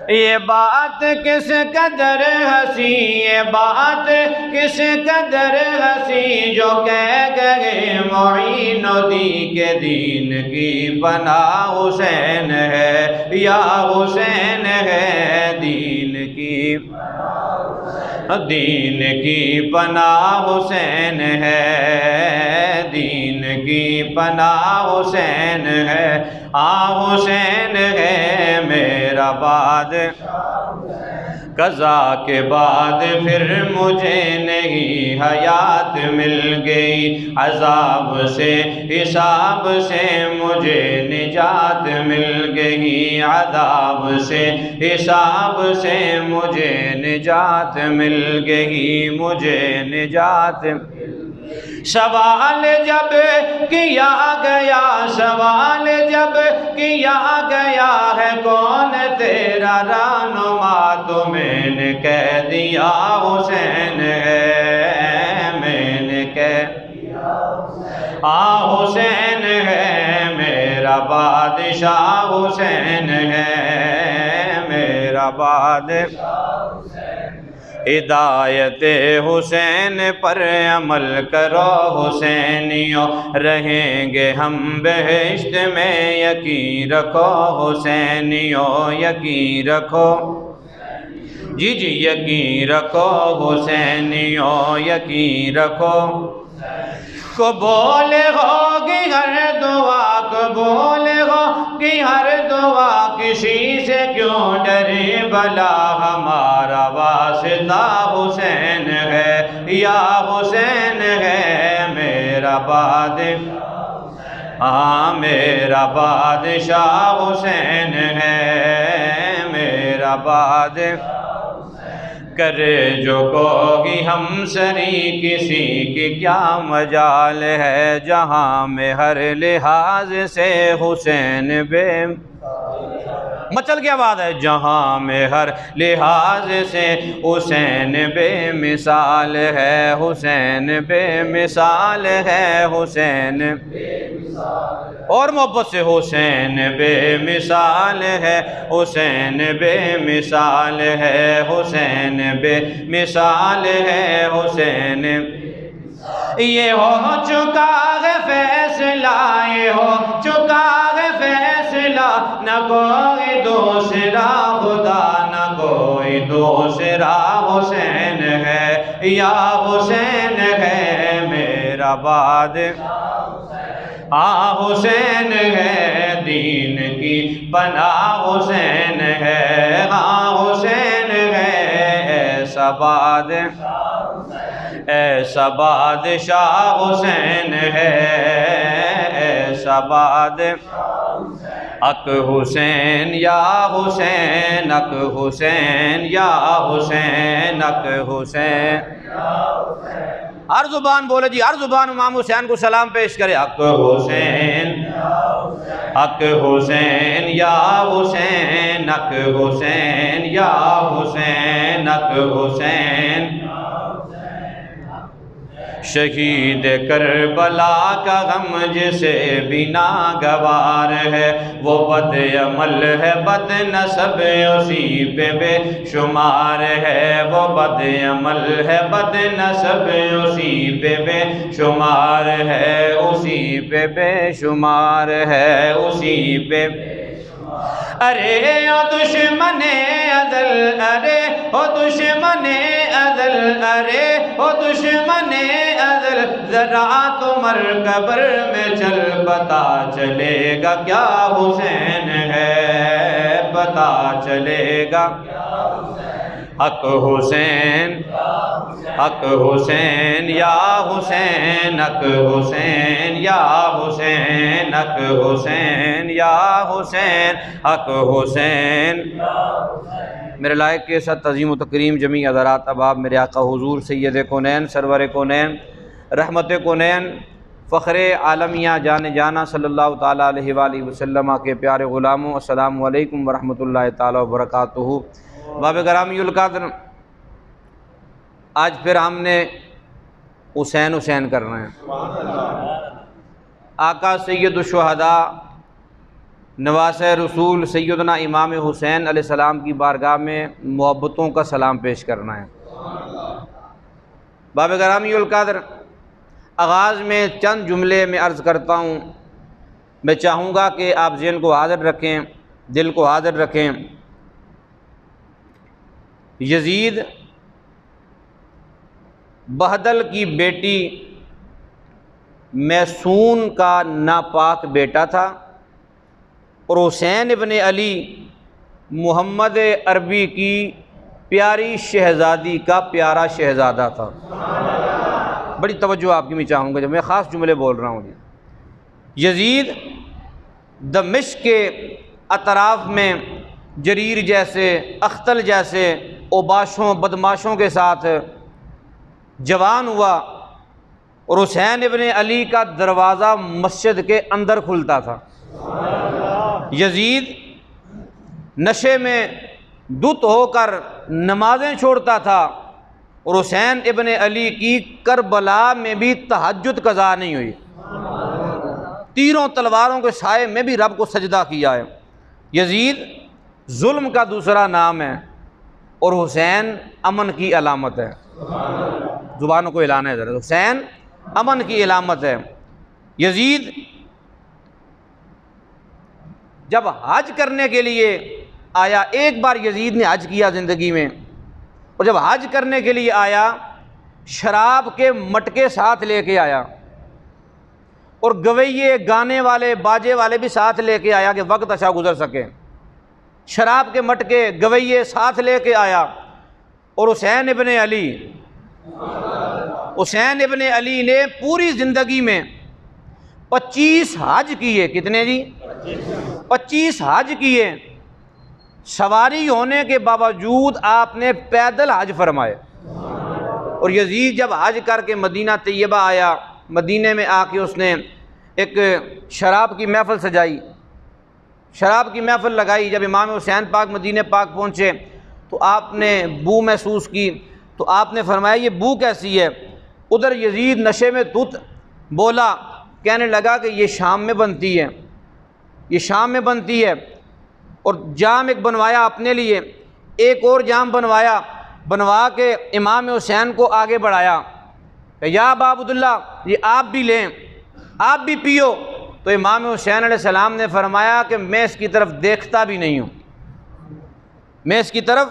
یہ بات کس قدر ہنسی، یہ بات کس قدر ہنسی، جو کہہ گئے معین الدین کے دین کی پناہ حسین ہے، یا حسین ہے دین کی پناہ حسین ہے، دین کی پناہ حسین ہے، حسین ہے میرا باد قضا کے بعد پھر مجھے نہیں حیات مل گئی، عذاب سے حساب سے مجھے نجات مل گئی، عذاب سے حساب سے مجھے نجات مل گئی، مجھے نجات سوال جب کیا گیا، سوال جب کیا گیا ہے کون تیرا رہنما، تو میں نے کہہ دیا حسین ہے، میں نے کہہ دیا حسین ہے میرا بادشاہ، حسین ہے میرا بادشاہ۔ ہدایت حسین پر عمل کرو حسینیوں، رہیں گے ہم بہشت میں، یقین رکھو حسینیوں، یقین رکھو جی یقین رکھو حسینیوں، یقین رکھو۔ قبول ہوگی ہر دعا، قبول ہوگی ہر دعا، کسی سے کیوں ڈرے بلا، ہمارا واسطہ حسین ہے، یا حسین ہے میرا بادشاہ، میرا بادشاہ حسین ہے میرا بادشاہ۔ کرے جو کوئی ہم سری، کسی کی کیا مجال ہے، جہاں میں ہر لحاظ سے حسین بے مچل کیا بات ہے، جہاں میں ہر لحاظ سے حسین بے مثال ہے، حسین بے مثال ہے، حسین اور محبت سے حسین بے مثال ہے، حسین بے مثال ہے، حسین بے مثال ہے، حسین یہ ہو چکا ہے فیصلہ، یہ ہو چکا ہے فیصلہ، نہ کوئی دوسرا خدا، نہ کوئی دوسرا، حسین ہے، یا حسین ہے میرا بادشاہ، حسین ہے دین کی پناہ، حسین ہے، حسین ہے ایسا بادشاہ، ایسا بادشاہ حسین ہے، ایسا بادشاہ۔ حق حسین یا حسین، حق حسین یا حسین، حق حسین۔ ہر زبان بولے جی، ہر زبان امام حسین کو سلام پیش کرے، حق حسین، حق حسین یا حسین، حق حسین یا حسین، حق حسین۔ شہید کربلا کا غم جسے بھی ناگوار ہے، وہ بد عمل ہے بد نسب اسی پہ بے شمار ہے، وہ بد عمل ہے بد نسب اسی پہ بے شمار ہے، اسی پہ بے شمار ہے، اسی پہ۔ ارے او دشمن ازل، ارے او دشمن ازل، ارے او دشمن ازل، ذرا تو مرکبر میں چل، پتا چلے گا کیا حسین ہے، پتا چلے گا حق حسین، حق حسین یا حسین، حق حسین یا حسین، حق حسین یا حسین، حق حسین۔ میرے لائق کے ساتھ تعظیم و تکریم جمیع حضرات، اب آپ میرے آقا حضور سید کونین، سرور کونین، رحمت کونین، فخر عالمیہ جان جانا صلی اللہ تعالیٰ علیہ وآلہ وسلم کے پیارے غلاموں، السلام علیکم ورحمۃ اللہ تعالیٰ وبرکاتہ۔ باب گرامی القدر، آج پھر ہم نے حسین حسین کرنا ہے۔ آقا سید الشہداء نواسہ رسول سیدنا امام حسین علیہ السلام کی بارگاہ میں محبتوں کا سلام پیش کرنا ہے۔ باب گرامی القدر، آغاز میں چند جملے میں عرض کرتا ہوں، میں چاہوں گا کہ آپ ذہن کو حاضر رکھیں، دل کو حاضر رکھیں۔ یزید بہدل کی بیٹی میسون کا ناپاک بیٹا تھا، اور حسین ابن علی محمد عربی کی پیاری شہزادی کا پیارا شہزادہ تھا۔ بڑی توجہ آپ کی میں چاہوں گا، جب میں خاص جملے بول رہا ہوں۔ یزید دمشق کے اطراف میں جریر جیسے، اختل جیسے اوباشوں بدماشوں کے ساتھ جوان ہوا، اور حسین ابن علی کا دروازہ مسجد کے اندر کھلتا تھا۔ یزید نشے میں دھت ہو کر نمازیں چھوڑتا تھا، اور حسین ابن علی کی کربلا میں بھی تہجد قضا نہیں ہوئی، تیروں تلواروں کے سائے میں بھی رب کو سجدہ کیا ہے۔ یزید ظلم کا دوسرا نام ہے، اور حسین امن کی علامت ہے۔ زبانوں کو ہلانا ہے ذرا، حسین امن کی علامت ہے۔ یزید جب حج کرنے کے لیے آیا، ایک بار یزید نے حج کیا زندگی میں، اور جب حج کرنے کے لیے آیا شراب کے مٹکے ساتھ لے کے آیا، اور گویے گانے والے باجے والے بھی ساتھ لے کے آیا کہ وقت اچھا گزر سکے۔ شراب کے مٹکے گویے ساتھ لے کے آیا، اور حسین ابن علی نے پوری زندگی میں 25 حج کیے۔ کتنے جی؟ 25 حج کیے۔ سواری ہونے کے باوجود آپ نے پیدل حج فرمائے۔ اور یزید جب حج کر کے مدینہ طیبہ آیا، مدینے میں آ کے اس نے ایک شراب کی محفل سجائی، شراب کی محفل لگائی۔ جب امام حسین پاک مدینہ پاک پہنچے تو آپ نے بو محسوس کی، تو آپ نے فرمایا یہ بو کیسی ہے؟ ادھر یزید نشے میں دھت بولا، کہنے لگا کہ یہ شام میں بنتی ہے، یہ شام میں بنتی ہے۔ اور جام ایک بنوایا اپنے لیے، ایک اور جام بنوا کے امام حسین کو آگے بڑھایا کہ یا ابا عبداللہ یہ آپ بھی لیں، آپ بھی پیو۔ تو امام حسین علیہ السلام نے فرمایا کہ میں اس کی طرف دیکھتا بھی نہیں ہوں، میں اس کی طرف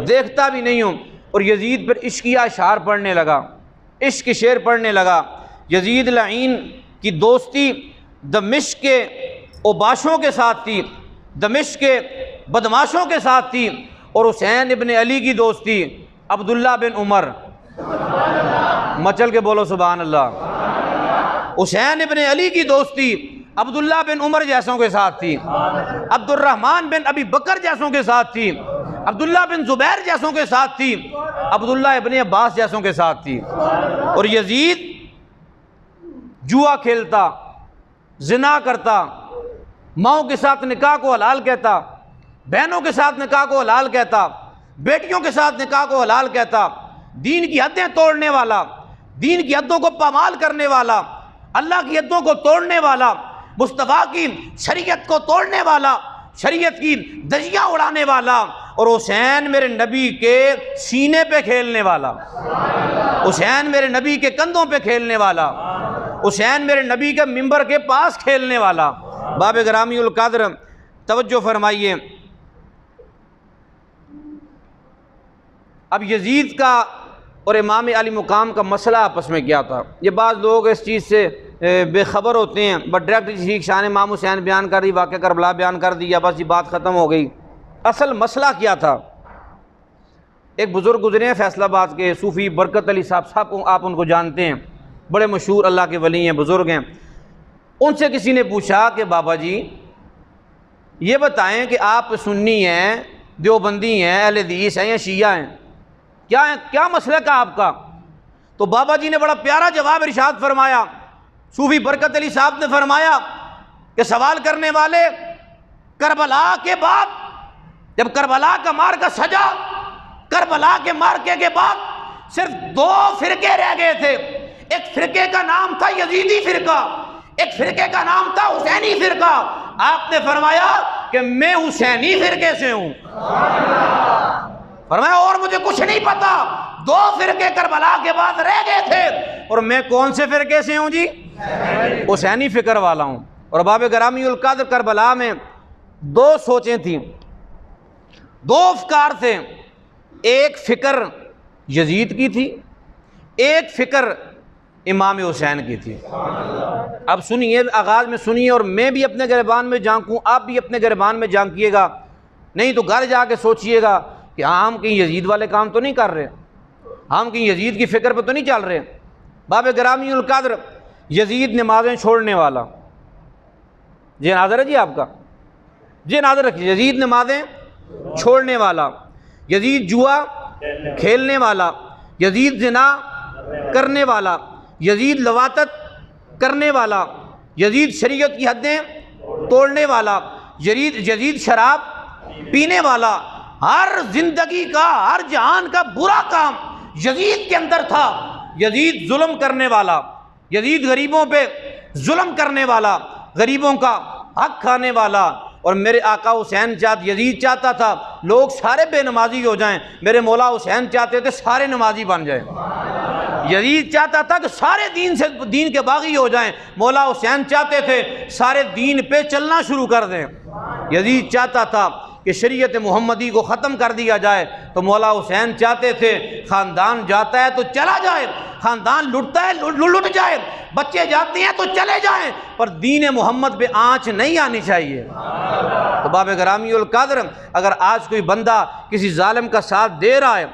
دیکھتا بھی نہیں ہوں۔ اور یزید پھر عشقیہ اشعار پڑھنے لگا، عشق کے شعر پڑھنے لگا۔ یزید لعین کی دوستی دمشق کے اوباشوں کے ساتھ تھی، دمشق کے بدماشوں کے ساتھ تھی، اور حسین ابن علی کی دوستی عبداللہ بن عمر، مچل کے بولو سبحان اللہ، حسین ابن علی کی دوستی عبداللہ بن عمر جیسوں کے ساتھ تھی، عبد الرحمن بن ابی بکر جیسوں کے ساتھ تھی، عبداللہ بن زبیر جیسوں کے ساتھ تھی، عبداللہ ابن عباس جیسوں کے ساتھ تھی۔ اور یزید جوا کھیلتا، زنا کرتا، ماؤں کے ساتھ نکاح کو حلال کہتا، بہنوں کے ساتھ نکاح کو حلال کہتا، بیٹیوں کے ساتھ نکاح کو حلال کہتا، دین کی حدیں توڑنے والا، دین کی حدوں کو پامال کرنے والا، اللہ کی حدوں کو توڑنے والا، مصطفیٰ کی شریعت کو توڑنے والا، شریعت کی دھجیاں اڑانے والا، اور حسین میرے نبی کے سینے پہ کھیلنے والا، حسین میرے نبی کے کندھوں پہ کھیلنے والا، حسین میرے نبی کے ممبر کے پاس کھیلنے والا۔ باب گرامی القدر توجہ فرمائیے۔ اب یزید کا اور امام علی مقام کا مسئلہ آپس میں کیا تھا؟ یہ بعض لوگ اس چیز سے بے خبر ہوتے ہیں، بس ڈائریکٹ ٹھیک شان امام حسین بیان کر دی، واقعہ کربلا بیان کر دیا، بس یہ بات ختم ہو گئی۔ اصل مسئلہ کیا تھا؟ ایک بزرگ گزرے ہیں فیصل آباد کے، صوفی برکت علی صاحب، آپ ان کو جانتے ہیں، بڑے مشہور اللہ کے ولی ہیں، بزرگ ہیں۔ ان سے کسی نے پوچھا کہ بابا جی یہ بتائیں کہ آپ سنی ہیں، دیوبندی ہیں، اہل حدیث ہیں یا شیعہ ہیں، کیا مسلک ہے آپ کا؟ تو بابا جی نے بڑا پیارا جواب ارشاد فرمایا۔ صوفی برکت علی صاحب نے فرمایا کہ سوال کرنے والے، کربلا کے بعد جب کربلا کا مارکہ سجا، کربلا کے مارکے کے بعد صرف 2 فرقے رہ گئے تھے۔ ایک فرقے کا نام تھا یزیدی فرقہ، ایک فرقے کا نام تھا حسینی فرقہ۔ آپ نے فرمایا کہ میں حسینی فرقے سے ہوں، فرمایا اور مجھے کچھ نہیں پتا، 2 فرقے کربلا کے بعد رہ گئے تھے اور میں کون سے فرقے سے ہوں جی؟ حسینی فکر والا ہوں۔ اور باب گرامی القدر کربلا میں 2 سوچیں تھیں، 2 افکار تھے، ایک فکر یزید کی تھی، ایک فکر امام حسین کی تھی۔ اب سنیے، آغاز میں سنیے، اور میں بھی اپنے گریبان میں جھانکوں، آپ بھی اپنے گریبان میں جھانکیے گا، نہیں تو گھر جا کے سوچئے گا کہ ہم کہیں یزید والے کام تو نہیں کر رہے، ہم کہیں یزید کی فکر پہ تو نہیں چل رہے۔ باب گرامی القدر، یزید نمازیں چھوڑنے والا، جی ناظر ہے جی آپ کا، جی ناظر رکھیے، یزید نمازیں چھوڑنے والا، یزید جوا کھیلنے والا، یزید زنا کرنے والا، یزید لواطت کرنے والا، یزید شریعت کی حدیں توڑنے والا، یزید شراب پینے والا، ہر زندگی کا، ہر جہان کا برا کام یزید کے اندر تھا۔ یزید ظلم کرنے والا، یزید غریبوں پہ ظلم کرنے والا، غریبوں کا حق کھانے والا۔ اور میرے آقا حسین یزید چاہتا تھا لوگ سارے بے نمازی ہو جائیں، میرے مولا حسین چاہتے تھے سارے نمازی بن جائیں۔ یزید چاہتا تھا کہ سارے دین کے باغی ہو جائیں، مولا حسین چاہتے تھے سارے دین پہ چلنا شروع کر دیں۔ یزید چاہتا تھا کہ شریعت محمدی کو ختم کر دیا جائے، تو مولا حسین چاہتے تھے خاندان جاتا ہے تو چلا جائے، خاندان لٹتا ہے لٹ جائے، بچے جاتے ہیں تو چلے جائیں، پر دین محمد پہ آنچ نہیں آنی چاہیے۔ تو باب گرامی القدر، اگر آج کوئی بندہ کسی ظالم کا ساتھ دے رہا ہے،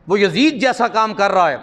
وہ یزید جیسا کام کر رہا ہے،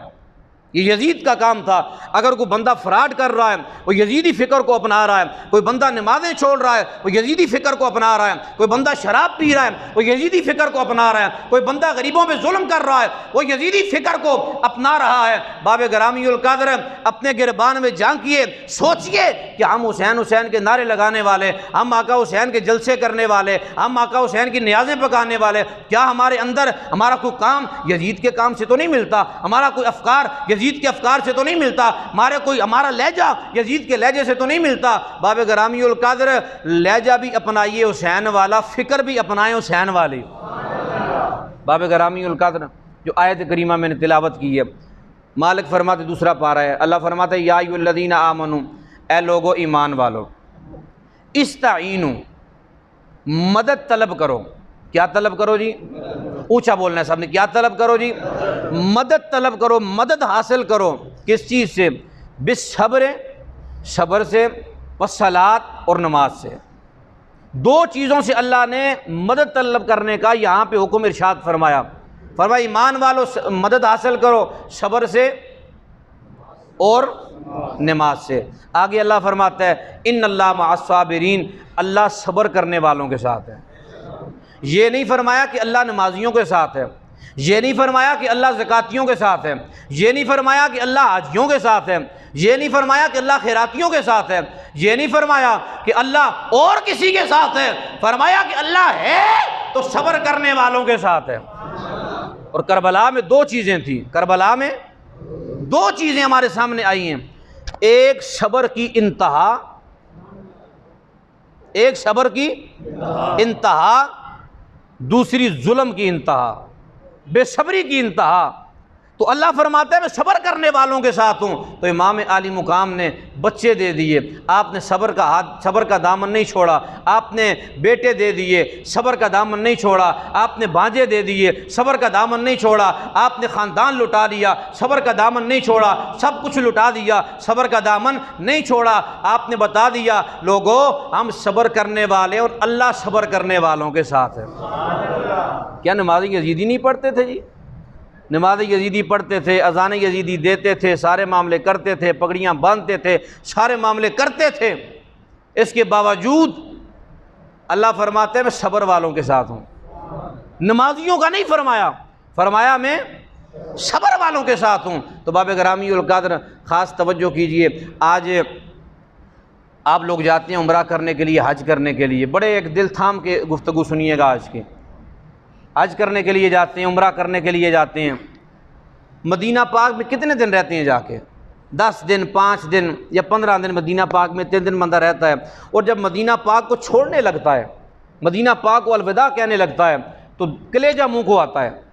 یہ یزید کا کام تھا۔ اگر کوئی بندہ فراڈ کر رہا ہے، وہ یزیدی فکر کو اپنا رہا ہے، کوئی بندہ نمازیں چھوڑ رہا ہے، وہ یزیدی فکر کو اپنا رہا ہے، کوئی بندہ شراب پی رہا ہے، وہ یزیدی فکر کو اپنا رہا ہے، کوئی بندہ غریبوں پہ ظلم کر رہا ہے، وہ یزیدی فکر کو اپنا رہا ہے۔ باب گرامی القدر، اپنے گربان میں جھانکیے، سوچئے کہ ہم حسین کے نعرے لگانے والے، ہم آقا حسین کے جلسے کرنے والے، ہم آقا حسین کی نیازیں پکانے والے، کیا ہمارے اندر ہمارا کوئی کام یزید کے کام سے تو نہیں ملتا؟ ہمارا کوئی افکار یزید کے افکار سے تو نہیں ملتا؟ ہمارا لہجہ یزید کے لہجے سے تو نہیں ملتا؟ باب گرامی القدر، لہجہ بھی اپنائیے حسین والا، فکر بھی اپنائیں حسین والی۔ باب گرامی القدر، جو آیت کریمہ میں نے تلاوت کی ہے، مالک فرماتے، دوسرا پارہ ہے، اللہ فرماتا ہے یا ایھا الذین آمنو، اے لوگو ایمان والو، استعینوا، مدد طلب کرو۔ کیا طلب کرو جی؟ اونچا بولنا ہے سب نے، کیا طلب کرو جی؟ مدد طلب کرو، مدد حاصل کرو۔ کس چیز سے؟ بالصبر، صبر سے، والصلاۃ، اور نماز سے۔ 2 چیزوں سے اللہ نے مدد طلب کرنے کا یہاں پہ حکم ارشاد فرمایا۔ فرمایا ایمان والو مدد حاصل کرو صبر سے اور نماز سے۔ آگے اللہ فرماتا ہے ان اللہ مع الصابرین، اللہ صبر کرنے والوں کے ساتھ ہے۔ یہ نہیں فرمایا کہ اللہ نمازیوں کے ساتھ ہے، یہ نہیں فرمایا کہ اللہ زکاتیوں کے ساتھ ہے، یہ نہیں فرمایا کہ اللہ حاجیوں کے ساتھ ہے، یہ نہیں فرمایا کہ اللہ خیراتیوں کے ساتھ ہے، یہ نہیں فرمایا کہ اللہ اور کسی کے ساتھ ہے، فرمایا کہ اللہ ہے تو صبر کرنے والوں کے ساتھ ہے۔ اور کربلا میں 2 چیزیں تھیں، کربلا میں 2 چیزیں ہمارے سامنے آئی ہیں، ایک صبر کی انتہا، ایک صبر کی انتہا، دوسری ظلم کی انتہا، بے صبری کی انتہا۔ تو اللہ فرماتا ہے میں صبر کرنے والوں کے ساتھ ہوں۔ تو امام عالی مقام نے بچے دے دیے، آپ نے صبر کا دامن نہیں چھوڑا، آپ نے بیٹے دے دیے، صبر کا دامن نہیں چھوڑا، آپ نے بھانجے دے دیے، صبر کا دامن نہیں چھوڑا، آپ نے خاندان لٹا لیا، صبر کا دامن نہیں چھوڑا، سب کچھ لٹا دیا، صبر کا دامن نہیں چھوڑا۔ آپ نے بتا دیا لوگو ہم صبر کرنے والے اور اللہ صبر کرنے والوں کے ساتھ ہے۔ کیا نمازی یزیدی نہیں پڑھتے تھے جی؟ نماز یزیدی پڑھتے تھے، اذان یزیدی دیتے تھے، سارے معاملے کرتے تھے، پگڑیاں باندھتے تھے، سارے معاملے کرتے تھے، اس کے باوجود اللہ فرماتے ہیں میں صبر والوں کے ساتھ ہوں۔ نمازیوں کا نہیں فرمایا، فرمایا میں صبر والوں کے ساتھ ہوں۔ تو باب گرامی القدر خاص توجہ کیجئے، آج آپ لوگ جاتے ہیں عمرہ کرنے کے لیے، حج کرنے کے لیے، بڑے ایک دل تھام کے گفتگو سنیے گا آج کی۔ حج کرنے کے لیے جاتے ہیں، عمرہ کرنے کے لیے جاتے ہیں، مدینہ پاک میں کتنے دن رہتے ہیں جا کے؟ 10 دن 5 دن یا 15 دن مدینہ پاک میں 3 دن بندہ رہتا ہے، اور جب مدینہ پاک کو چھوڑنے لگتا ہے، مدینہ پاک کو الوداع کہنے لگتا ہے، تو کلیجہ منہ کو آتا ہے،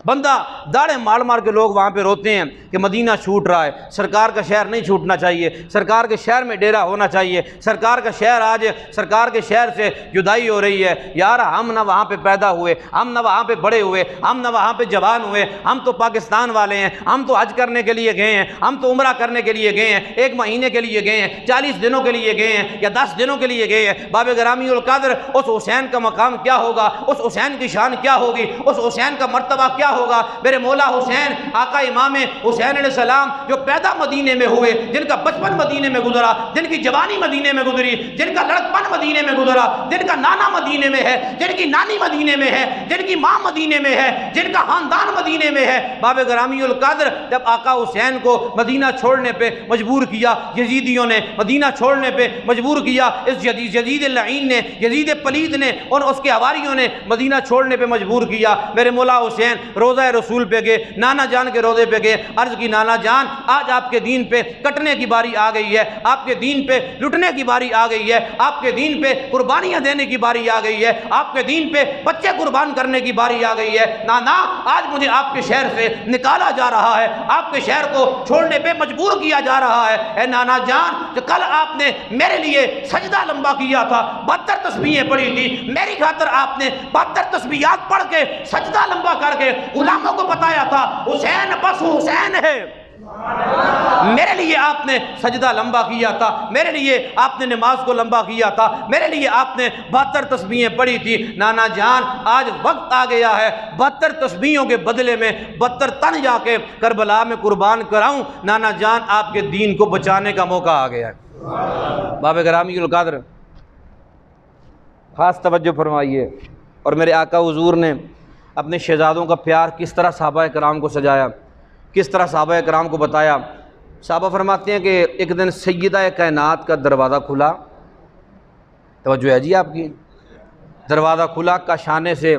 بندہ داڑھیں مار مار کے لوگ وہاں پہ روتے ہیں کہ مدینہ چھوٹ رہا ہے، سرکار کا شہر نہیں چھوٹنا چاہیے، سرکار کے شہر میں ڈیرا ہونا چاہیے، سرکار کا شہر آج سرکار کے شہر سے جدائی ہو رہی ہے، یار ہم نہ وہاں پہ پیدا ہوئے، ہم نہ وہاں پہ بڑے ہوئے، ہم نہ وہاں پہ جوان ہوئے، ہم تو پاکستان والے ہیں، ہم تو حج کرنے کے لیے گئے ہیں، ہم تو عمرہ کرنے کے لیے گئے ہیں، 1 مہینے کے لیے گئے ہیں، 40 دنوں کے لیے گئے ہیں، یا 10 دنوں کے لیے گئے ہیں۔ باب گرامی القدر، اس حسین کا مقام کیا ہوگا، اس حسین کی شان کیا ہوگی، اس حسین کا مرتبہ کیا ہوگا۔ میرے مولا حسین آقا امام حسین علیہ السلام جو پیدا مدینے میں ہوئے، جن کا بچپن مدینے میں گزرا، جن کی جوانی مدینے میں گزری، جن کا لڑکپن مدینے میں گزرا، جن کا نانا مدینے میں ہے، جن کی نانی مدینے میں ہے، جن کی ماں مدینے میں ہے، جن کا خاندان مدینے میں ہے۔ باب گرامی القدر جب آقا حسین کو مدینہ چھوڑنے پہ مجبور کیا، یزیدیوں نے مدینہ چھوڑنے پہ مجبور کیا، اس یزید اللعین نے، یزید پلید نے اور اس کے حواریوں نے مدینہ چھوڑنے پہ مجبور کیا۔ میرے مولا حسین روضہ رسول پہ گئے، نانا جان کے روضے پہ گئے، عرض کی نانا جان آج آپ کے دین پہ کٹنے کی باری آ گئی ہے، آپ کے دین پہ لٹنے کی باری آ گئی ہے، آپ کے دین پہ قربانیاں دینے کی باری آ گئی ہے، آپ کے دین پہ بچے قربان کرنے کی باری آ گئی ہے۔ نانا آج مجھے آپ کے شہر سے نکالا جا رہا ہے، آپ کے شہر کو چھوڑنے پہ مجبور کیا جا رہا ہے۔ اے نانا جان، جو کل آپ نے میرے لیے سجدہ لمبا کیا تھا، 72 تسبیحیں پڑھی تھی، میری خاطر آپ نے 72 تسبیحات پڑھ کے سجدہ لمبا کر کے غلاموں کو بتایا تھا حسین بس حسین ہے۔ میرے لیے آپ نے سجدہ لمبا کیا تھا، میرے لیے آپ نے نماز کو لمبا کیا تھا، میرے لیے آپ نے 72 تسبیحیں پڑھی تھی۔ نانا جان آج وقت آ گیا ہے 72 تسبیحوں کے بدلے میں 72 تن جا کے کربلا میں قربان کراؤں۔ نانا جان آپ کے دین کو بچانے کا موقع آ گیا ہے۔ باب گرامی القدر خاص توجہ فرمائیے، اور میرے آقا حضور نے اپنے شہزادوں کا پیار کس طرح صحابہ کرام کو سجایا، کس طرح صحابہ کرام کو بتایا۔ صحابہ فرماتے ہیں کہ ایک دن سیدہ کائنات کا دروازہ کھلا، توجہ ہے جی آپ کی، دروازہ کھلا، کاشانے سے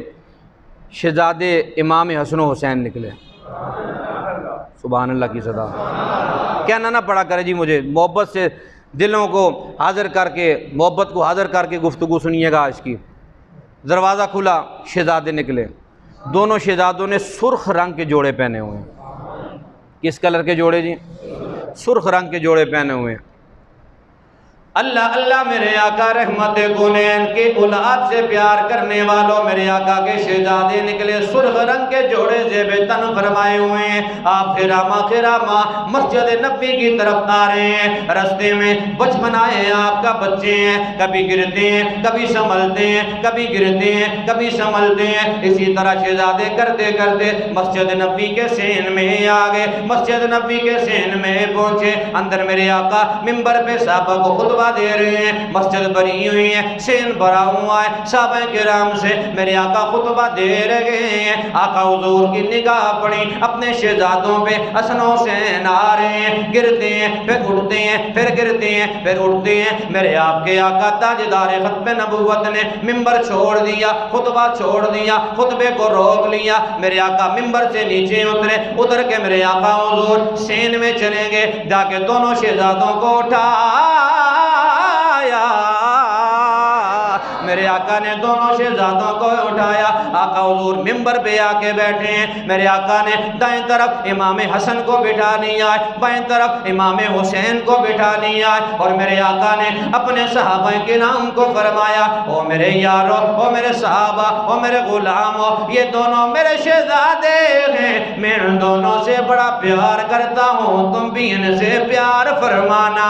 شہزادے امام حسن و حسین نکلے۔ سبحان اللہ کی صدا، کہنا نہ پڑا کرے جی مجھے، محبت سے دلوں کو حاضر کر کے، محبت کو حاضر کر کے گفتگو سنیے گا آج کی۔ دروازہ کھلا، شہزادے نکلے، دونوں شہزادوں نے سرخ رنگ کے جوڑے پہنے ہوئے ہیں۔ کس کلر کے جوڑے جی؟ سرخ رنگ کے جوڑے پہنے ہوئے ہیں۔ اللہ اللہ میرے آقا رحمت کونین کے اولاد سے پیار کرنے والوں، میرے آقا کے شہزادے نکلے، سرخ رنگ کے جوڑے زیب تن فرمائے ہوئے ہیں۔ آپ خراما مسجد نبی کی طرف آ رہے ہیں، رستے میں بچپن آئے آپ کا بچے ہیں، کبھی گرتے ہیں کبھی سنبھلتے ہیں، کبھی گرتے ہیں کبھی سنبھلتے ہیں، اسی طرح شہزادے کرتے کرتے مسجد نبی کے سین میں آ گئے۔ مسجد نبی کے سین میں پہنچے، اندر میرے آقا منبر پہ صحابہ کو خطبہ دے رہے ہیں، مسجد بھری ہوئی ہے، سین بھرا ہوا ہے، صحابہ کرام سے میرے آقا خطبہ دے رہے ہیں۔ آقا حضور کی نگاہ پڑی، اپنے شہزادوں پہ حسن و حسین آ رہے ہیں، گرتے ہیں پھر اٹھتے ہیں، پھر گرتے ہیں پھر اٹھتے ہیں۔ میرے آپ کے آقا تاجدار ختم نبوت نے منبر چھوڑ دیا، خطبہ چھوڑ دیا، خطبے کو روک لیا۔ میرے آقا منبر سے نیچے اترے، اتر کے میرے آقا حضور سین میں چلیں گے، جا کے دونوں شہزادوں کو اٹھایا۔ میرے آقا نے دونوں شہزادوں کو اٹھایا، آقا حضور منبر پہ آ کے بیٹھے ہیں۔ میرے آقا نے دائیں طرف امام حسن کو بٹھا لیا ہے، بائیں طرف امام حسین کو بٹھا لیا ہے، اور میرے آقا نے اپنے صحابہ کے نام کو فرمایا، او میرے یارو، او میرے صحابہ، او میرے غلاموں، یہ دونوں میرے شہزادے ہیں، میں ان دونوں سے بڑا پیار کرتا ہوں، تم بھی ان سے پیار فرمانا۔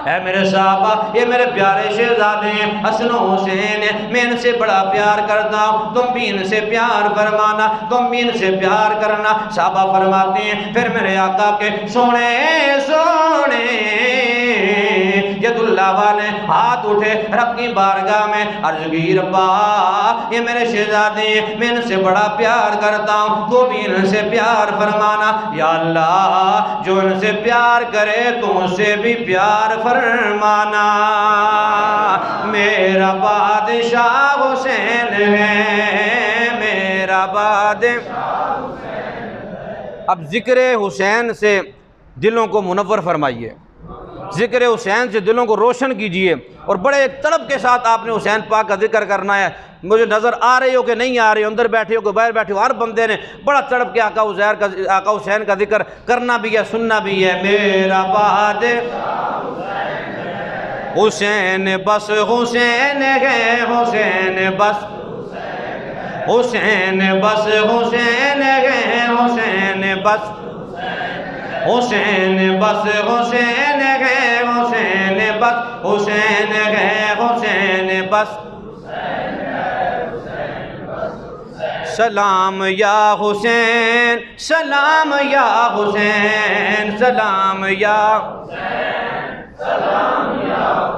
اے میرے صحابہ، یہ میرے پیارے شہزادے ہیں، حسن و حسین ہیں، میں ان سے بڑا پیار کرتا ہوں، تم بھی ان سے پیار فرمانا، تم بھی ان سے پیار کرنا۔ صحابہ فرماتے ہیں پھر میرے آقا کے سونے سونے ید اللہ والے ہاتھ اٹھے رب کی بارگاہ میں، عرض کی ربا یہ میرے شہزادے ہیں، میں ان سے بڑا پیار کرتا ہوں، تو بھی ان سے پیار فرمانا۔ یا اللہ جو ان سے پیار کرے تو ان سے بھی پیار فرمانا۔ میرا بادشاہ حسین ہے، میرا بادشاہ اب ذکر حسین سے دلوں کو منور فرمائیے، ذکر حسین سے دلوں کو روشن کیجئے، اور بڑے طلب کے ساتھ آپ نے حسین پاک کا ذکر کرنا ہے۔ مجھے نظر آ رہی ہو کہ نہیں آ رہی ہو، اندر بیٹھے ہو کہ باہر بیٹھے ہو، ہر بندے نے بڑا تڑپ کے آقا حسین کا ذکر کرنا بھی ہے، سننا بھی ہے۔ میرا باد حسین بس حسین ہے، حسین بس حسین بس حسین ہے، حسین بس حسین بس حسین ہے، حسین بس حسین ہے، حسین بس سلام یا حسین، سلام یا حسین، سلام یا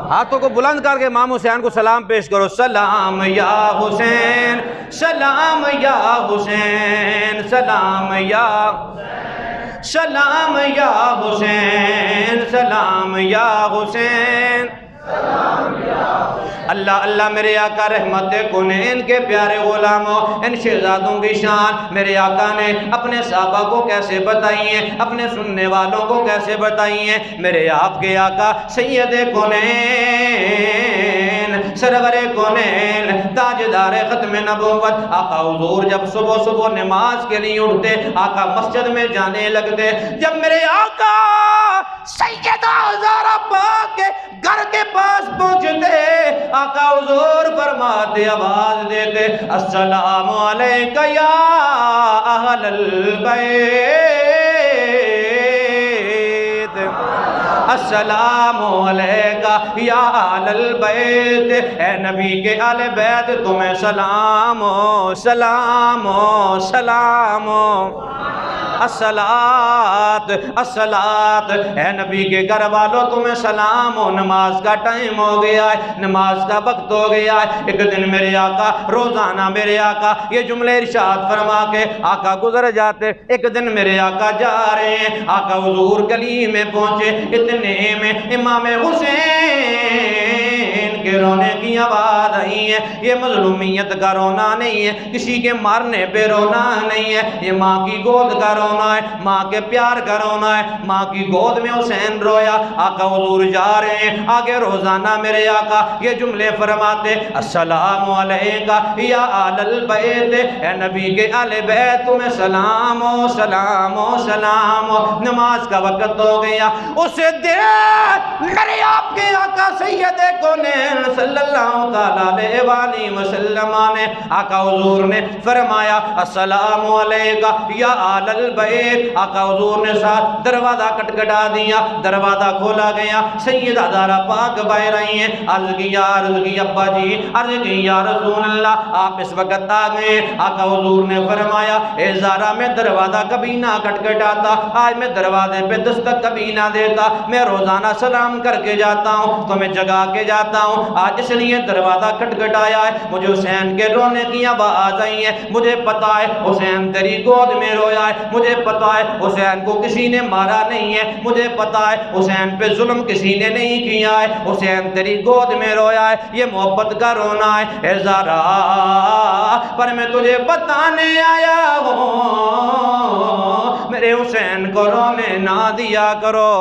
ہاتھوں کو بلند کر کے امام حسین کو سلام پیش کرو۔ سلام یا حسین، سلام یا حسین، سلام یا سلام یا حسین، سلام یا حسین، اللہ اللہ میرے آقا رحمت کونین کے پیارے غلاموں، ان شہزادوں کی شان میرے آقا نے اپنے صحابہ کو کیسے بتائی ہیں، اپنے سننے والوں کو کیسے بتائی ہیں۔ میرے آپ کے آقا سید کونین، سرور کونین، تاجدار ختم نبوت آقا حضور جب صبح صبح نماز کے لیے اٹھتے، آقا مسجد میں جانے لگتے، جب میرے آقا سیدہ زہرا پاک کے گھر کے پاس پہنچتے، آقا حضور فرماتے، آواز دیتے، السلام علیکہ یا اہل البیت، السلام علیکہ یا اہل البیت، اے نبی کے اہل بیت تمہیں سلام ہو، سلام ہو، سلام ہو، الصلاۃ الصلاۃ، اے نبی کے گھر والوں تمہیں سلام ہو، نماز کا ٹائم ہو گیا ہے، نماز کا وقت ہو گیا ہے۔ ایک دن میرے آقا، روزانہ میرے آقا یہ جملے ارشاد فرما کے آقا گزر جاتے، ایک دن میرے آقا جا رہے ہیں، آقا حضور گلی میں پہنچے، اتنے میں امام حسین کے رونے کی آواز آئی ہے۔ یہ مظلومیت کا رونا نہیں ہے، کسی کے مارنے پہ رونا نہیں ہے، یہ ماں کی گود کا رونا ہے، ماں کے پیار کا رونا ہے۔ ماں کی گود میں حسین رویا، آقا حضور جا رہے ہیں آگے، روزانہ میرے آقا یہ جملے فرماتے، السلام علیکہ یا اہل البیت، اے نبی کے اہل بیت تمہیں سلام ہو، سلام ہو، سلام ہو۔ نماز کا وقت ہو گیا، اسے دے میرے آپ کے آقا سید کونین صلی اللہ تعالیٰ علیہ وآلہ وسلم نے، آقا حضور نے فرمایا السلام علیکہ یا اہل البیت، آقا حضور نے ساتھ دروازہ کٹکھٹا دیا، دروازہ کھولا گیا، سیدہ زہرا پاک باہر آئی ہیں، عرض کی ابا جی، عرض کی یا رسول اللہ آپ اس وقت آ گئے۔ آقا حضور نے فرمایا اے زہرا میں دروازہ کبھی نہ کٹکھٹاتا، آج میں دروازے پہ دستک کبھی نہ دیتا، میں روزانہ سلام کر کے جاتا ہوں، تمہیں جگا کے جاتا ہوں، آج اس لیے دروازہ کٹکھٹایا ہے، مجھے حسین کے رونے کی آواز آئی ہے، مجھے پتا ہے حسین تیری گود میں رویا ہے، مجھے پتا ہے حسین کو کسی نے مارا نہیں ہے، مجھے پتا ہے حسین پہ ظلم کسی نے نہیں کیا ہے، حسین تیری گود میں رویا ہے، یہ محبت کا رونا ہے۔ اے زہرا پر میں تجھے بتانے آیا ہوں، میرے حسین کو رونے نہ دیا کرو،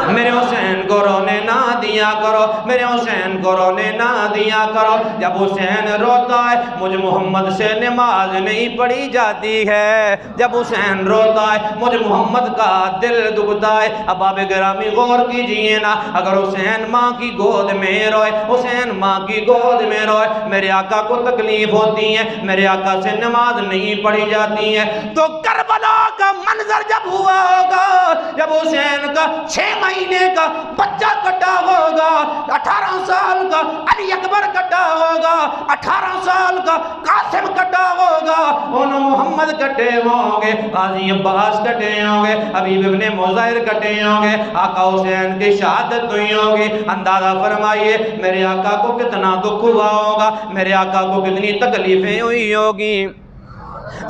میرے حسین کو رونے نہ دیا کرو، میرے حسین کو رونے نہ دیا کرو۔ جب حسین روتا ہے مجھ محمد سے نماز نہیں پڑھی جاتی ہے، جب حسین روتا ہے مجھ محمد کا دل دکھتا ہے۔ اب آپ گرامی غور کیجئے نا، اگر حسین ماں کی گود میں روئے، حسین ماں کی گود میں روئے، میرے آقا کو تکلیف ہوتی ہے، میرے آقا سے نماز نہیں پڑھی جاتی ہے، تو کربلا کا منظر جب ہوا ہوگا، جب حسین کا 6 مہینے کا بچہ کٹا ہوگا، 18 سال کا علی اکبر کٹا ہوگا، 18 سال کا قاسم کٹا ہوگا، ان محمد کٹے ہوں گے، غازی عباس کٹے ہوں گے، حبیب ابن مظاہر کٹے ہوں گے، آقا حسین کی شہادت ہوئی ہوگی۔ اندازہ فرمائیے میرے آقا کو کتنا دکھ ہوا ہوگا، میرے آقا کو کتنی تکلیفیں ہوئی ہوگی۔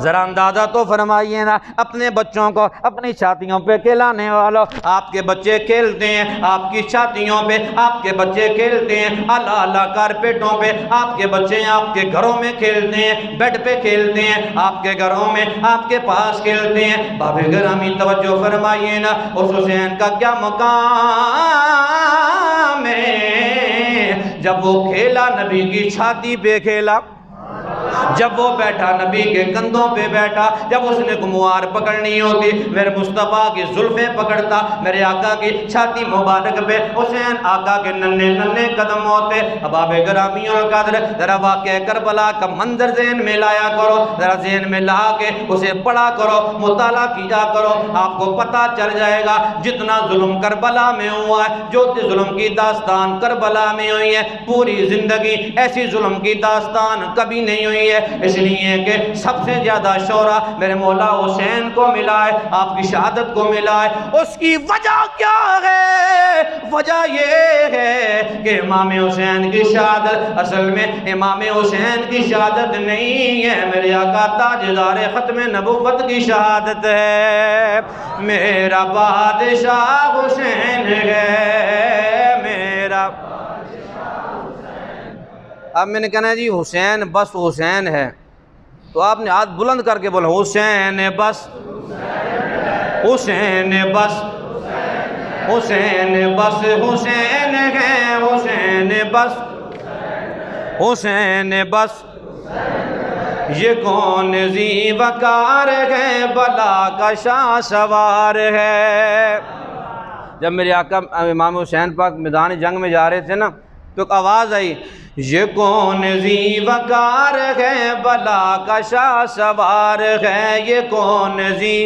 ذرا اندازہ تو فرمائیے نا، اپنے بچوں کو اپنی چھاتیوں پہ کھلانے والوں، آپ کے بچے کھیلتے ہیں آپ کی چھاتیوں پہ، آپ کے بچے کھیلتے ہیں اعلیٰ اعلیٰ کارپیٹوں پہ، آپ کے بچے آپ کے گھروں میں کھیلتے ہیں، بیڈ پہ کھیلتے ہیں آپ کے گھروں میں، آپ کے پاس کھیلتے ہیں۔ باب گرامی توجہ فرمائیے نا، اس حسین کا کیا مقام ہے، جب وہ کھیلا نبی کی چھاتی پہ کھیلا، جب وہ بیٹھا نبی کے کندھوں پہ بیٹھا، جب اس نے گموار پکڑنی ہوتی میرے مصطفیٰ کی زلفیں پکڑتا، میرے آقا کی چھاتی مبارک پہ حسین آقا کے ننھے ننھے قدم ہوتے۔ احباب گرامی القدر، ذرا واقعہ کربلا کا منظر ذہن میں لایا کرو، ذرا ذہن میں لا کے اسے پڑھا کرو، مطالعہ کیا کرو، آپ کو پتہ چل جائے گا جتنا ظلم کربلا میں ہوا ہے، جو ظلم کی داستان کربلا میں ہوئی ہے، پوری زندگی ایسی ظلم کی داستان کبھی نہیں ہوئی ہے، اس لیے کہ سب سے زیادہ شعرا میرے مولا حسین کو ملا ہے، آپ کی شہادت کو ملا ہے۔ اس کی وجہ کیا ہے؟ وجہ یہ ہے کہ امام حسین کی شہادت اصل میں امام حسین کی شہادت نہیں ہے، میرے آقا تاجدار ختم نبوت کی شہادت ہے۔ میرا بادشاہ حسین ہے، میرا اب میں نے کہنا ہے جی حسین بس حسین ہے، تو آپ نے ہاتھ بلند کر کے بولا حسین بس، حسین بس، حسین بس، حسین ہے، حسین بس، حسین بس، یہ کون ذی وقار ہے، بلا کا شاہ سوار ہے۔ جب میرے آقا امام حسین پاک میدان جنگ میں جا رہے تھے نا، تو ایک آواز آئی، یہ کون ذی وقار ہے، بلا کا شاہ سوار ہے، یہ کون ذی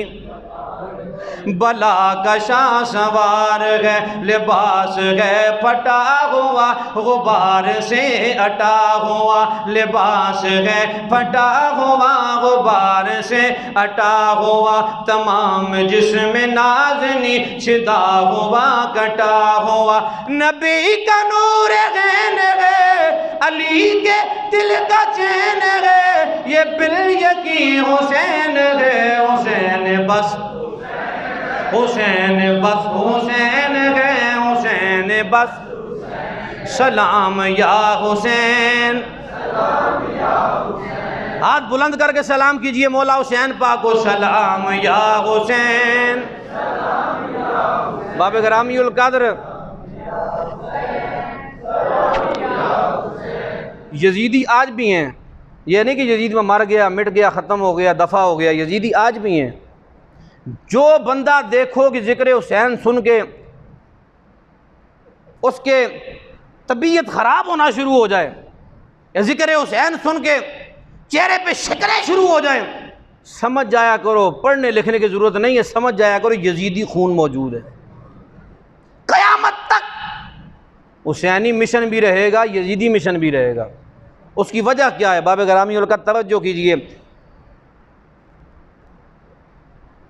بلا کا شاہ سوار ہے، لباس ہے پھٹا ہوا غبار سے اٹا ہوا، لباس ہے پھٹا ہوا غبار سے اٹا ہوا، تمام جسم نازنی چھدا ہوا کٹا ہوا، نبی کا نور عین ہے، علی کے دل کا چین ہے، یہ بالیقین حسین ہے، حسین بس، حسین بس، حسین ہے، حسین بس، سلام یا حسین، ہاتھ بلند کر کے سلام کیجئے مولا حسین پاک کو، سلام یا حسین۔ باب گرامی القدر، یزیدی آج بھی ہیں، یہ نہیں کہ یزید میں مر گیا مٹ گیا ختم ہو گیا دفع ہو گیا، یزیدی آج بھی ہیں۔ جو بندہ دیکھو کہ ذکر حسین سن کے اس کے طبیعت خراب ہونا شروع ہو جائے، یا ذکر حسین سن کے چہرے پہ شکریں شروع ہو جائیں، سمجھ جایا کرو، پڑھنے لکھنے کی ضرورت نہیں ہے، سمجھ جایا کرو یزیدی خون موجود ہے، قیامت تک حسینی مشن بھی رہے گا، یزیدی مشن بھی رہے گا۔ اس کی وجہ کیا ہے؟ باب گرامی کا توجہ کیجئے،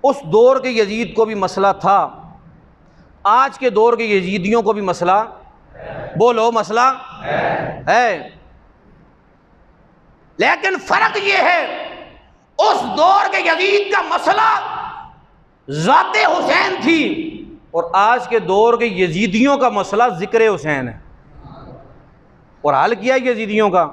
اس دور کے یزید کو بھی مسئلہ تھا، آج کے دور کے یزیدیوں کو بھی مسئلہ، بولو مسئلہ ہے، لیکن فرق یہ ہے اس دور کے یزید کا مسئلہ ذات حسین تھی، اور آج کے دور کے یزیدیوں کا مسئلہ ذکر حسین ہے۔ اور حل کیا ہے یزیدیوں کا؟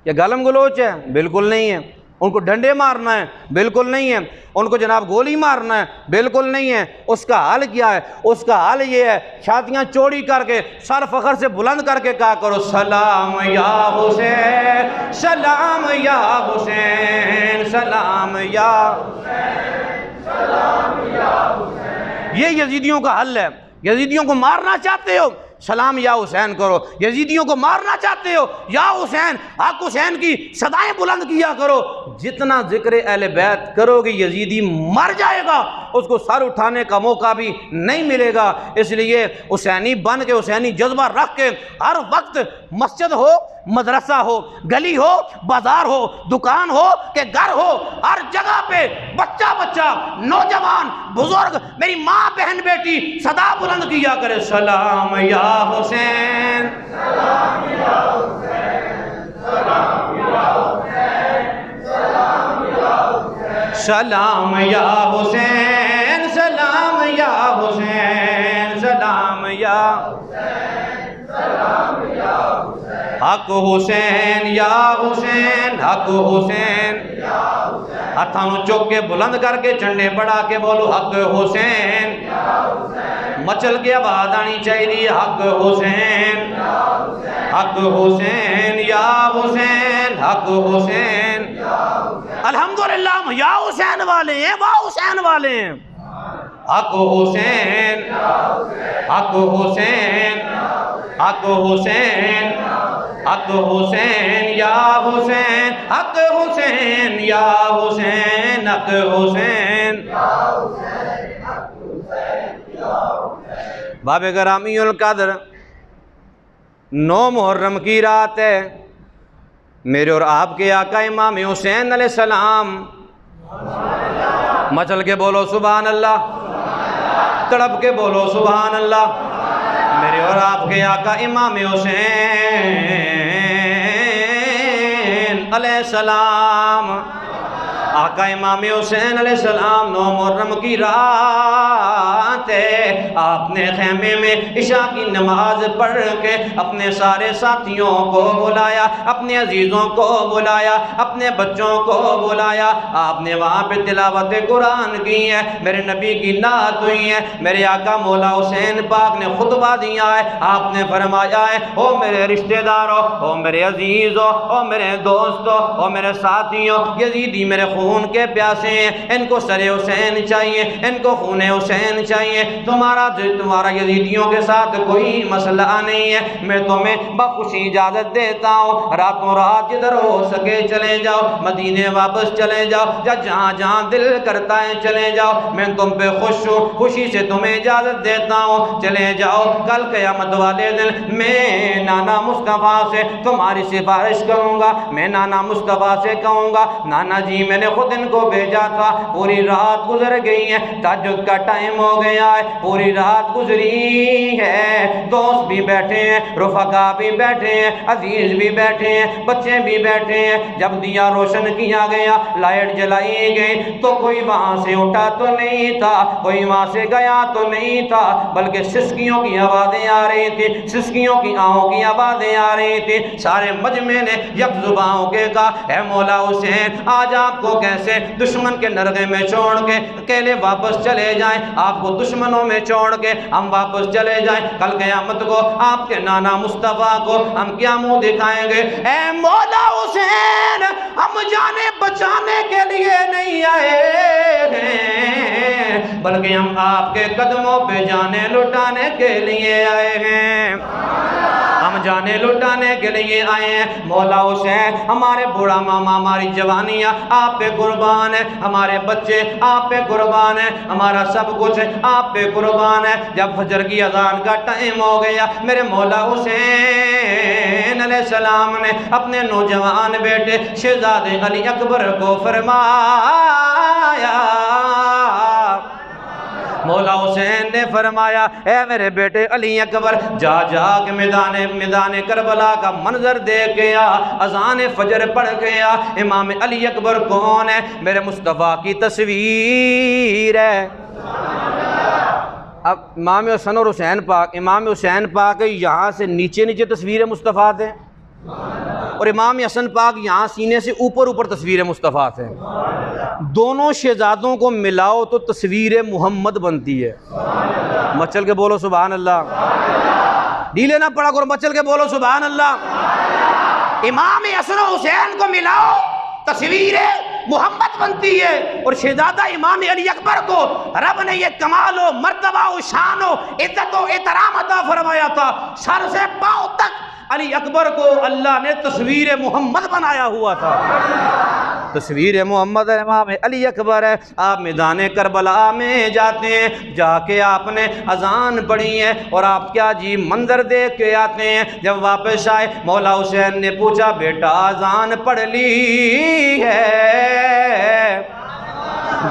یا گالم گلوچ ہے؟ بالکل نہیں ہے۔ ان کو ڈنڈے مارنا ہے؟ بالکل نہیں ہے۔ ان کو جناب گولی مارنا ہے؟ بالکل نہیں ہے۔ اس کا حل کیا ہے؟ اس کا حل یہ ہے، چھاتیاں چوڑی کر کے سر فخر سے بلند کر کے کہا کرو، سلام یا حسین، سلام یا حسین، سلام یا حسین، سلام یا حسین۔ یہ یزیدیوں کا حل ہے۔ یزیدیوں کو مارنا چاہتے ہو؟ سلام یا حسین کرو۔ یزیدیوں کو مارنا چاہتے ہو؟ یا حسین، حق حسین کی صدائیں بلند کیا کرو۔ جتنا ذکر اہل بیت کرو گے یزیدی مر جائے گا، اس کو سر اٹھانے کا موقع بھی نہیں ملے گا۔ اس لیے حسینی بن کے، حسینی جذبہ رکھ کے، ہر وقت مسجد ہو، مدرسہ ہو، گلی ہو، بازار ہو، دکان ہو کہ گھر ہو، ہر جگہ پہ بچہ بچہ، نوجوان، بزرگ، میری ماں بہن بیٹی صدا بلند کیا کرے، سلام یا حسین، سلام یا حسین، سلام یا حسین، سلام یا حسین۔ سلام یا حسین سلام یا حسین سلام یا حق حسین یا حسین حق حسین ہاتھوں چوک کے بلند کر کے جھنڈے بڑھا کے بولو حق حسین مچل کے آواز آنی چاہیے حق حسین حق حسین یا حسین حق حسین الحمدللہ ہم یا حسین والے ہیں واہ حسین والے ہیں حق حسین حق حسین حق حسین حق حسین یا حسین حق حسین یا حسین حق حسین باب گرامی القدر 9 محرم کی رات ہے میرے اور آپ کے آقا امام حسین علیہ السلام مچل کے بولو سبحان اللہ تڑپ کے بولو سبحان اللہ میرے اور آپ کے آقا امام حسین علیہ السلام آقا امام حسین علیہ السلام 9 محرم کی رات ہے آپ نے خیمے میں عشاء کی نماز پڑھ کے اپنے سارے ساتھیوں کو بلایا اپنے عزیزوں کو بلایا اپنے بچوں کو بلایا آپ نے وہاں پہ تلاوت قرآن کی ہے میرے نبی کی نعت ہوئی ہے میرے آقا مولا حسین پاک نے خطبہ دیا ہے آپ نے فرمایا ہے او میرے رشتہ داروں او میرے عزیزوں او میرے دوستوں او میرے ساتھیوں یزیدی میرے خون کے پیاسے ہیں ان کو سر حسین چاہیے ان کو خون حسین چاہیے تمہارا یزیدیوں کے ساتھ کوئی مسئلہ نہیں ہے میں تمہیں بخوشی اجازت دیتا ہوں راتوں رات جدھر ہو سکے چلے جاؤ مدینے واپس چلے جاؤ یا جہاں جہاں دل کرتا ہے چلے جاؤ میں تم پہ خوش ہوں خوشی سے تمہیں اجازت دیتا ہوں چلے جاؤ کل قیامت والے دن میں نانا مصطفیٰ سے تمہاری سفارش کروں گا میں نانا مصطفیٰ سے کہوں گا نانا جی میں نے خود ان کو بھیجا تھا پوری رات گزر گئی ہے تہجد کا ٹائم ہو گیا ہے پوری رات گزری ہے دوست بھی بیٹھے ہیں رفقا بھی بیٹھے ہیں عزیز بھی بیٹھے ہیں بچے بھی بیٹھے ہیں جب دیا روشن کیا گیا لائٹ جلائی گئی تو کوئی وہاں سے اٹھا تو نہیں تھا کوئی وہاں سے گیا تو نہیں تھا بلکہ سسکیوں کی آوازیں آ رہی تھی سسکیوں کی آہوں کی آوازیں آ رہی تھی سارے مجمع نے یک زباں ہو کے کہا اے مولا حسین آج آپ کو کیسے دشمن کے نرغے میں چھوڑ کے اکیلے واپس چلے جائیں آپ کو دشمنوں میں چھوڑ کے ہم واپس چلے جائیں کل قیامت کو آپ کے نانا مصطفیٰ کو ہم کیا منہ دکھائیں گے اے مولا حسین ہم جانے بچانے کے لیے نہیں آئے ہیں بلکہ ہم آپ کے قدموں پہ جانے لٹانے کے لیے آئے ہیں ہم جانے لٹانے کے لیے آئے ہیں مولا حسین ہمارے بوڑھا ماما ہماری جوانیاں آپ پہ قربان ہے ہمارے بچے آپ پہ قربان ہے ہمارا سب کچھ آپ پہ قربان ہے جب فجر کی اذان کا ٹائم ہو گیا میرے مولا حسین علیہ السلام نے اپنے نوجوان بیٹے شہزادے علی اکبر کو فرمایا مولا حسین نے فرمایا اے میرے بیٹے علی اکبر جا جا کے میدان کربلا کا منظر دیکھ گیا اذان فجر پڑھ گیا امام علی اکبر کون ہے میرے مصطفیٰ کی تصویر ہے اب امام حسن اور حسین پاک امام حسین پاک یہاں سے نیچے نیچے تصویر مصطفیٰ ہیں اور امام حسن پاک یہاں سینے سے اوپر اوپر تصویر مصطفیٰ ہیں دونوں شہزادوں کو ملاؤ تو تصویر محمد بنتی ہے مچل کے بولو سبحان اللہ ڈیلے نہ پڑا کرو مچل کے بولو سبحان اللہ امام حسن و حسین کو ملاؤ تصویر محمد بنتی ہے اور شہزادہ امام علی اکبر کو رب نے یہ کمال و مرتبہ و شان و عزت و احترام عطا فرمایا تھا سر سے پاؤں تک علی اکبر کو اللہ نے تصویر محمد بنایا ہوا تھا تصویر محمد امام علی اکبر ہے آپ میدان کربلا میں جاتے ہیں جا کے آپ نے اذان پڑھی ہے اور آپ کیا جی منظر دیکھ کے آتے ہیں جب واپس آئے مولا حسین نے پوچھا بیٹا اذان پڑھ لی ہے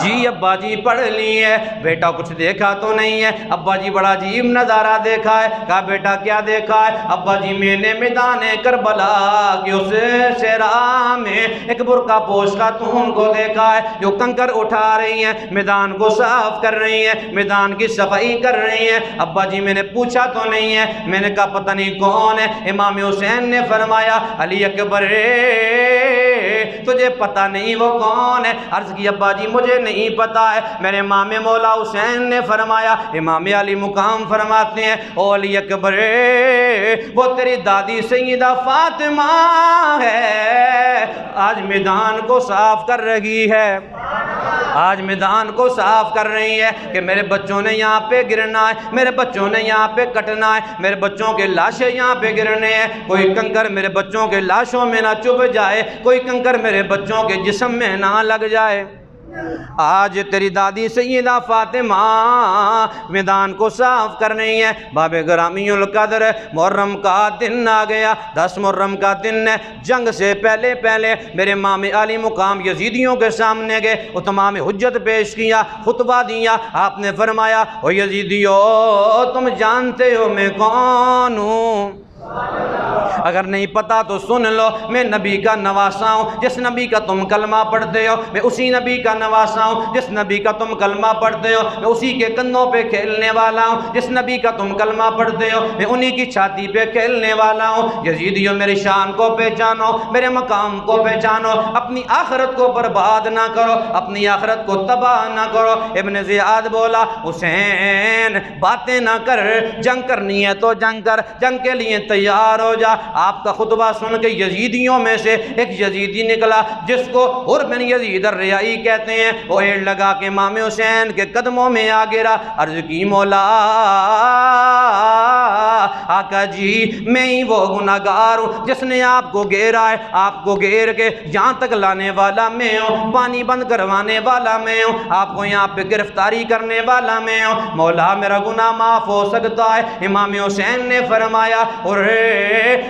جی ابا جی پڑھ لی ہے۔ بیٹا کچھ دیکھا تو نہیں ہے؟ ابا جی بڑا عجیب نظارہ دیکھا ہے۔ کہا بیٹا کیا دیکھا ہے؟ ابا جی میں نے میدان کربلا کی اس صحرا میں ایک برقع پوش خاتون کو دیکھا ہے جو کنکر اٹھا رہی ہیں، میدان کو صاف کر رہی ہیں، میدان کی صفائی کر رہی ہیں۔ ابا جی میں نے پوچھا تو نہیں ہے؟ میں نے کہا پتہ نہیں کون ہے؟ امام حسین نے فرمایا علی اکبر تجھے پتہ نہیں وہ کون ہے؟ عرض کی ابا جی مجھے نہیں پتا ہے۔ میرے امام مولا حسین نے فرمایا، امام علی مقام فرماتے ہیں او علی اکبر وہ تیری دادی سیدہ فاطمہ ہے، آج میدان کو صاف کر رہی ہے، آج میدان کو صاف کر رہی ہے کہ میرے بچوں نے یہاں پہ گرنا ہے، میرے بچوں نے یہاں پہ کٹنا ہے، میرے بچوں کے لاشیں یہاں پہ گرنے ہیں، کوئی کنکر میرے بچوں کے لاشوں میں نہ چبھ جائے، کوئی کنکر میرے بچوں کے جسم میں نہ لگ جائے۔ آج تیری دادی سیدہ فاطمہ میدان کو صاف کر رہی ہے۔ باب گرامی القدر محرم کا دن آ گیا، 10 محرم کا دن ہے۔ جنگ سے پہلے میرے امام علی مقام یزیدیوں کے سامنے گئے، وہ تمام حجت پیش کیا، خطبہ دیا۔ آپ نے فرمایا او یزیدیو تم جانتے ہو میں کون ہوں؟ اگر نہیں پتا تو سن لو، میں نبی کا نواسا ہوں، جس نبی کا تم کلمہ پڑھتے ہو میں اسی نبی کا نواسا ہوں، جس نبی کا تم کلمہ پڑھتے ہو میں اسی کے کندھوں پہ کھیلنے والا ہوں، جس نبی کا تم کلمہ پڑھتے ہو میں انہی کی چھاتی پہ کھیلنے والا ہوں۔ یزیدیوں میری شان کو پہچانو، میرے مقام کو پہچانو، اپنی آخرت کو برباد نہ کرو، اپنی آخرت کو تباہ نہ کرو۔ ابن زیاد بولا حسین باتیں نہ کر، جنگ کرنی ہے تو جنگ کر، جنگ کے لیے تیار ہو جا۔ آپ کا خطبہ سن کے یزیدیوں میں سے ایک یزیدی نکلا جس کو حر بن یزید الریائی کہتے ہیں، وہ ایڑ لگا کے امام حسین کے قدموں میں آ گرا، عرض کی مولا آقا جی میں ہی وہ گناہگار ہوں جس نے آپ کو گھیرا ہے، آپ کو گھیر کے جہاں تک لانے والا میں ہوں، پانی بند کروانے والا میں ہوں، آپ کو یہاں پہ گرفتاری کرنے والا میں ہوں، مولا میرا گناہ معاف ہو سکتا ہے۔ امام حسین نے فرمایا اور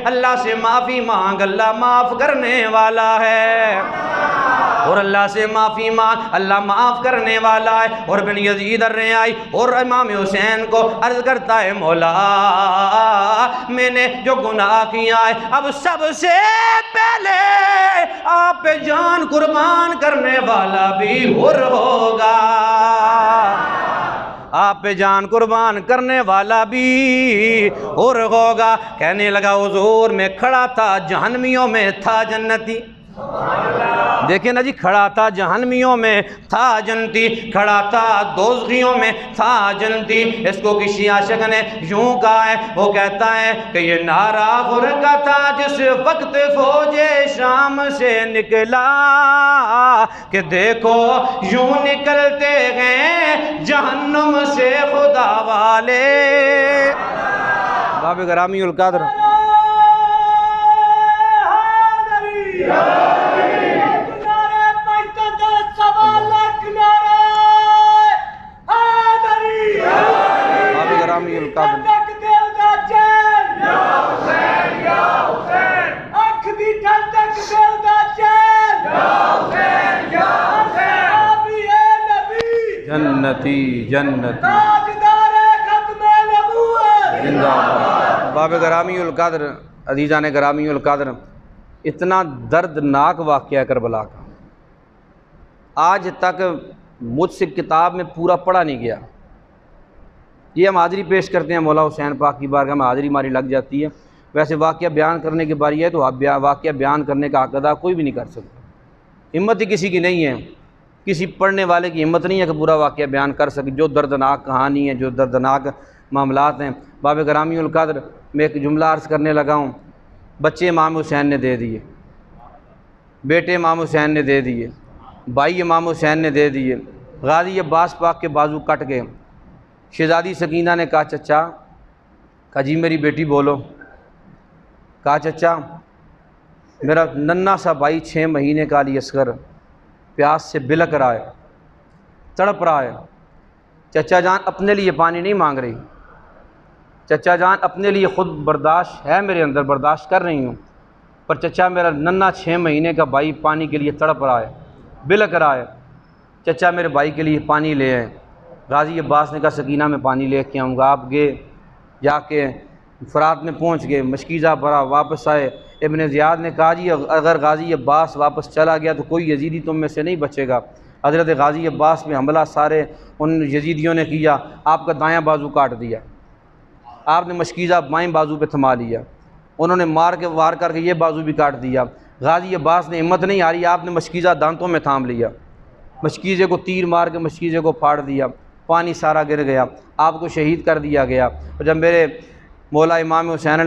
اللہ سے معافی مانگ، اللہ معاف کرنے والا ہے، اور اللہ سے معافی مانگ، اللہ معاف کرنے والا ہے۔ اور بن یزید الریائی اور امام حسین کو عرض کرتا ہے مولا میں نے جو گناہ کیا ہے اب سب سے پہلے آپ پہ جان قربان کرنے والا بھی حر ہوگا، آپ پہ جان قربان کرنے والا بھی حر ہوگا۔ کہنے لگا حضور میں کھڑا تھا جہنمیوں میں تھا جنتی، دیکھیں نا جی، کھڑا تھا جہنمیوں میں تھا جنتی، کھڑا تھا دوزخیوں میں تھا جنتی۔ اس کو کسی عاشق نے یوں کہا ہے، وہ کہتا ہے کہ یہ نعرہ غر کا تھا جس وقت فوج شام سے نکلا، کہ دیکھو یوں نکلتے ہیں جہنم سے خدا والے۔ باب گرامی القدر جنتی جنتی زندہ باد۔ باب گرامی القدر عزیزان گرامی القدر، اتنا دردناک واقعہ کربلا کا آج تک مجھ سے کتاب میں پورا پڑھا نہیں گیا۔ یہ ہم حاضری پیش کرتے ہیں مولا حسین پاک کی بارگاہ میں، حاضری ہماری لگ جاتی ہے۔ ویسے واقعہ بیان کرنے کی باری ہے تو واقعہ بیان کرنے کا حق ادا کوئی بھی نہیں کر سکتا، ہمت ہی کسی کی نہیں ہے، کسی پڑھنے والے کی ہمت نہیں ہے کہ پورا واقعہ بیان کر سکے، جو دردناک کہانی ہے، جو دردناک معاملات ہیں۔ باب گرامی القدر میں ایک جملہ عرض کرنے لگا ہوں، بچے امام حسین نے دے دیے، بیٹے امام حسین نے دے دیے، بھائی امام حسین نے دے دیے، غازی عباس پاک کے بازو کٹ گئے۔ شہزادی سکینہ نے کہا چچا، کہا جی میری بیٹی بولو، کہا چچا میرا ننھا سا بھائی 6 مہینے کا علی اصغر پیاس سے بلک رہا ہے، تڑپ رہا ہے، چچا جان اپنے لیے پانی نہیں مانگ رہی، چچا جان اپنے لیے خود برداشت ہے میرے اندر، برداشت کر رہی ہوں، پر چچا میرا ننھا 6 مہینے کا بھائی پانی کے لیے تڑپ رہا ہے، بلک رہا ہے۔ چچا میرے بھائی کے لیے پانی لے آئے۔ غازی عباس نے کہا سکینہ میں پانی لے کے آؤں گا۔ آپ گئے، جا کے فرات میں پہنچ گئے، مشکیزہ بھرا، واپس آئے۔ ابن زیاد نے کہا جی اگر غازی عباس واپس چلا گیا تو کوئی یزیدی تم میں سے نہیں بچے گا۔ حضرت غازی عباس پہ حملہ سارے ان یزیدیوں نے کیا، آپ کا دایاں بازو کاٹ دیا، آپ نے مشکیزہ بائیں بازو پہ تھما لیا، انہوں نے وار کر کے یہ بازو بھی کاٹ دیا۔ غازی عباس نے ہمت نہیں ہاری، آپ نے مشکیزہ دانتوں میں تھام لیا، مشکیزے کو تیر مار کے مشکیزے کو پھاڑ دیا، پانی سارا گر گیا، آپ کو شہید کر دیا گیا۔ اور جب میرے مولا امام حسین